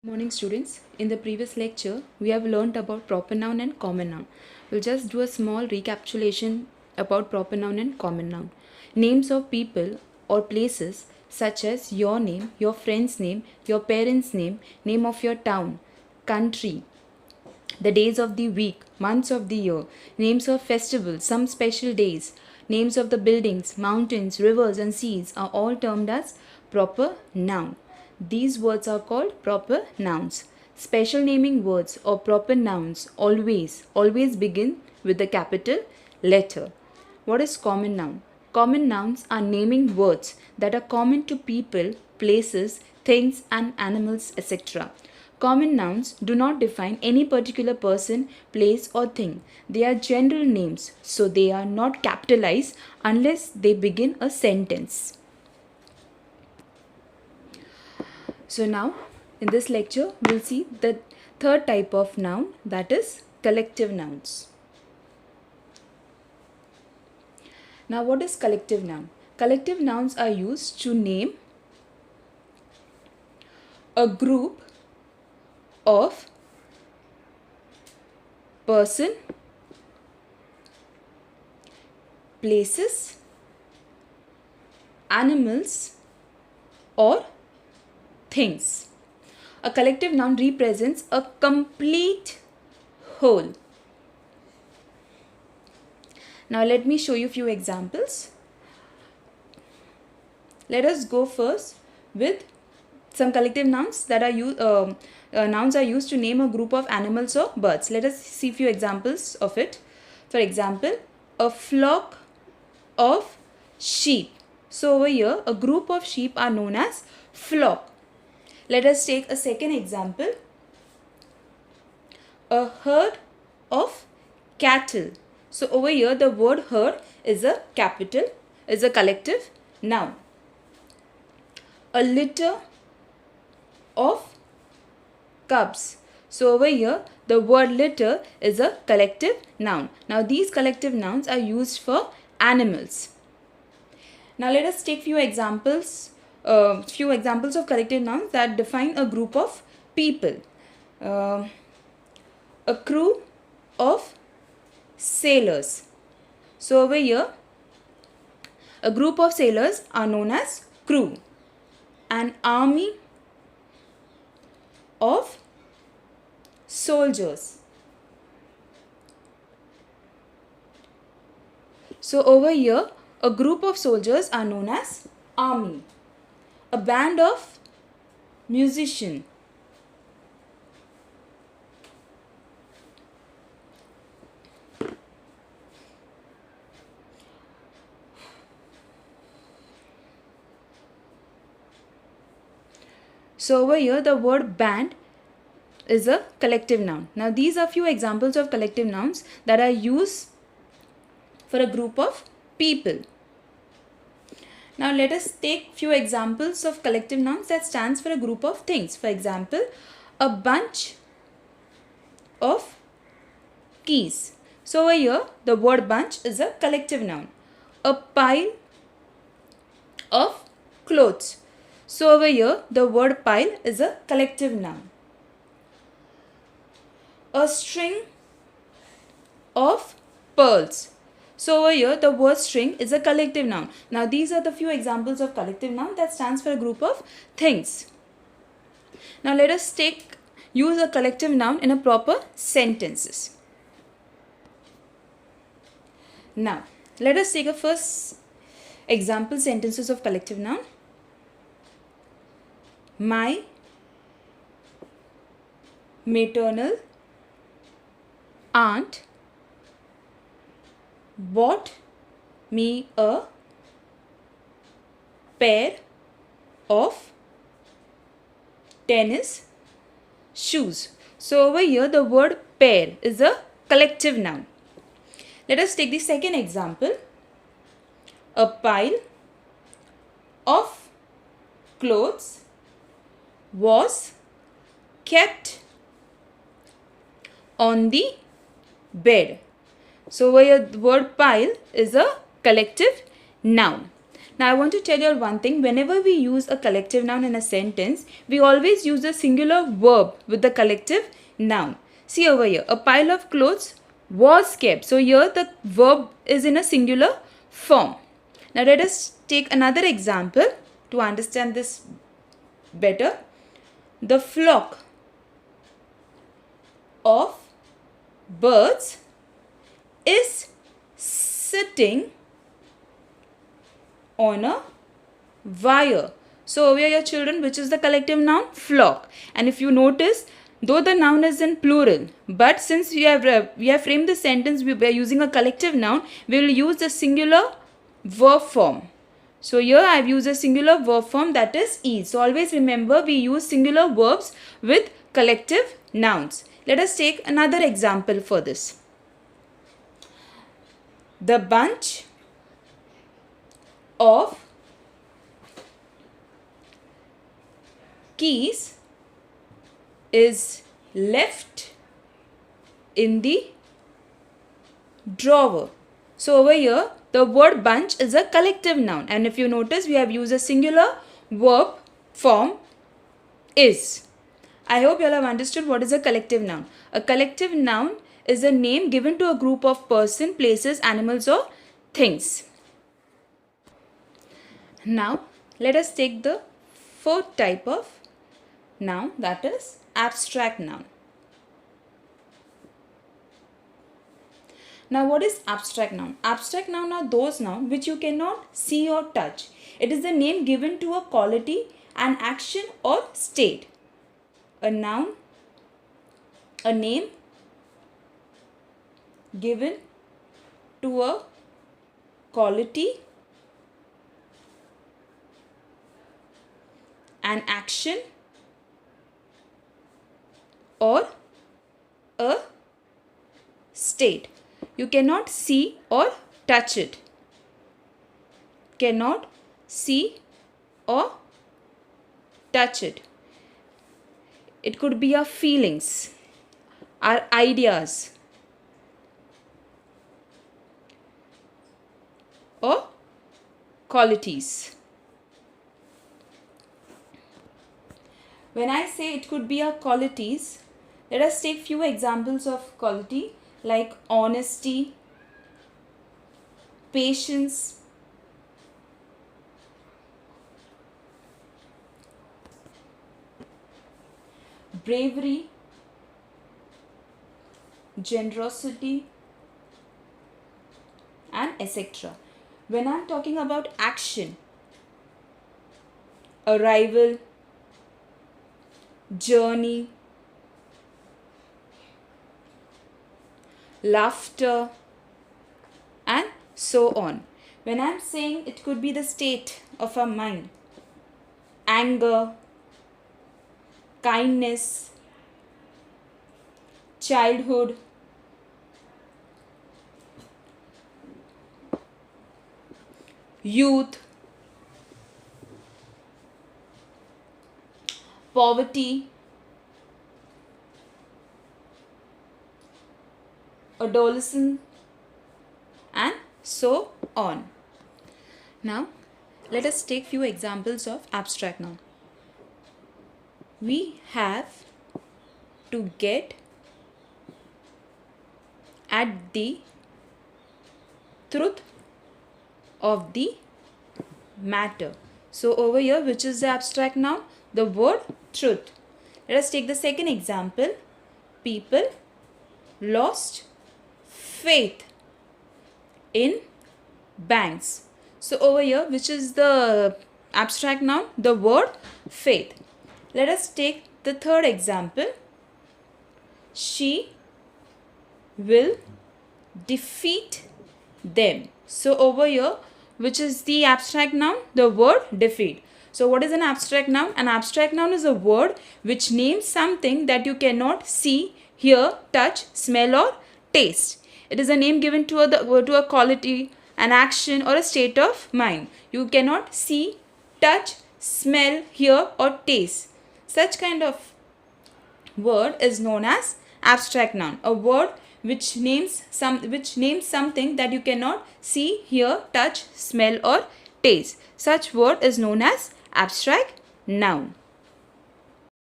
Morning students, in the previous lecture we have learnt about proper noun and common noun. We'll just do a small recapitulation about proper noun and common noun. Names of people or places such as your name, your friend's name, your parents' name, name of your town, country, the days of the week, months of the year, names of festivals, some special days, names of the buildings, mountains, rivers, and seas are all termed as proper noun. These words are called proper nouns. Special naming words or proper nouns always begin with the capital letter. What is common noun? Common nouns are naming words that are common to people, places, things, and animals, etc. Common nouns do not define any particular person, place, or thing. They are general names, so they are not capitalized unless they begin a sentence. So now, in this lecture, we'll see the third type of noun, that is collective nouns. Now, what is collective noun? Collective nouns are used to name a group of person, places, animals, or things. A collective noun represents a complete whole. Now let me show you a few examples. Let us go first with some collective nouns that are used. Nouns are used to name a group of animals or birds. Let us see a few examples of it. For example, a flock of sheep. So over here, a group of sheep are known as flock. Let us take a second example. A herd of cattle. So over here, the word herd is a collective noun. A litter of cubs. So over here, the word litter is a collective noun. Now these collective nouns are used for animals. Now let us take few examples of collective nouns that define a group of people. A crew of sailors. So over here, a group of sailors are known as crew. An army of soldiers. So over here, a group of soldiers are known as army. A band of musicians. So over here, the word band is a collective noun. Now these are few examples of collective nouns that are used for a group of people. Now let us take few examples of collective nouns that stands for a group of things. For example, a bunch of keys. So over here, the word bunch is a collective noun. A pile of clothes. So over here, the word pile is a collective noun. A string of pearls. So over here, the word string is a collective noun. Now these are the few examples of collective noun that stands for a group of things. Now let us use a collective noun in a proper sentences. Now let us take a first example sentences of collective noun. My maternal aunt bought me a pair of tennis shoes. So over here, the word pair is a collective noun. Let us take the second example. A pile of clothes was kept on the bed. So over here, the word pile is a collective noun. Now I want to tell you all one thing. Whenever we use a collective noun in a sentence, we always use a singular verb with the collective noun. See over here, a pile of clothes was kept. So here the verb is in a singular form. Now let us take another example to understand this better. The flock of birds is sitting on a wire. So over here children, which is the collective noun? Flock. And if you notice, though the noun is in plural, but since we have framed the sentence, we are using a collective noun, we will use the singular verb form. So here I have used a singular verb form, that is is. So always remember, we use singular verbs with collective nouns. Let us take another example for this. The bunch of keys is left in the drawer. So over here the word bunch is a collective noun, and if you notice, we have used a singular verb form is. I hope you all have understood what is a collective noun. A collective noun is a name given to a group of person, places, animals or things. Now let us take the fourth type of noun, that is abstract noun. Now what is abstract noun? Abstract noun are those nouns which you cannot see or touch. It is the name given to a quality, an action or state. A noun, a name given to a quality, an action or a state. You cannot see or touch it. Cannot see or touch it. It could be our feelings, our ideas, or qualities. When I say it could be our qualities, let us take few examples of quality like honesty, patience, bravery, generosity, and etc. When I am talking about action, arrival, journey, laughter, and so on. When I am saying it could be the state of our mind, anger, kindness, childhood, youth, poverty, adolescence, and so on. Now, let us take few examples of abstract noun. We have to get at the truth of the matter. So over here, which is the abstract noun? The word truth. Let us take the second example. People lost faith in banks. So over here, which is the abstract noun? The word faith. Let us take the third example. She will defeat them. So over here, which is the abstract noun? The word defeat. So what is an abstract noun? An abstract noun is a word which names something that you cannot see, hear, touch, smell or taste. It is a name given to a quality, an action or a state of mind. You cannot see, touch, smell, hear or taste. Such kind of word is known as abstract noun. A word which names something that you cannot see, hear, touch, smell or days. Such word is known as abstract noun.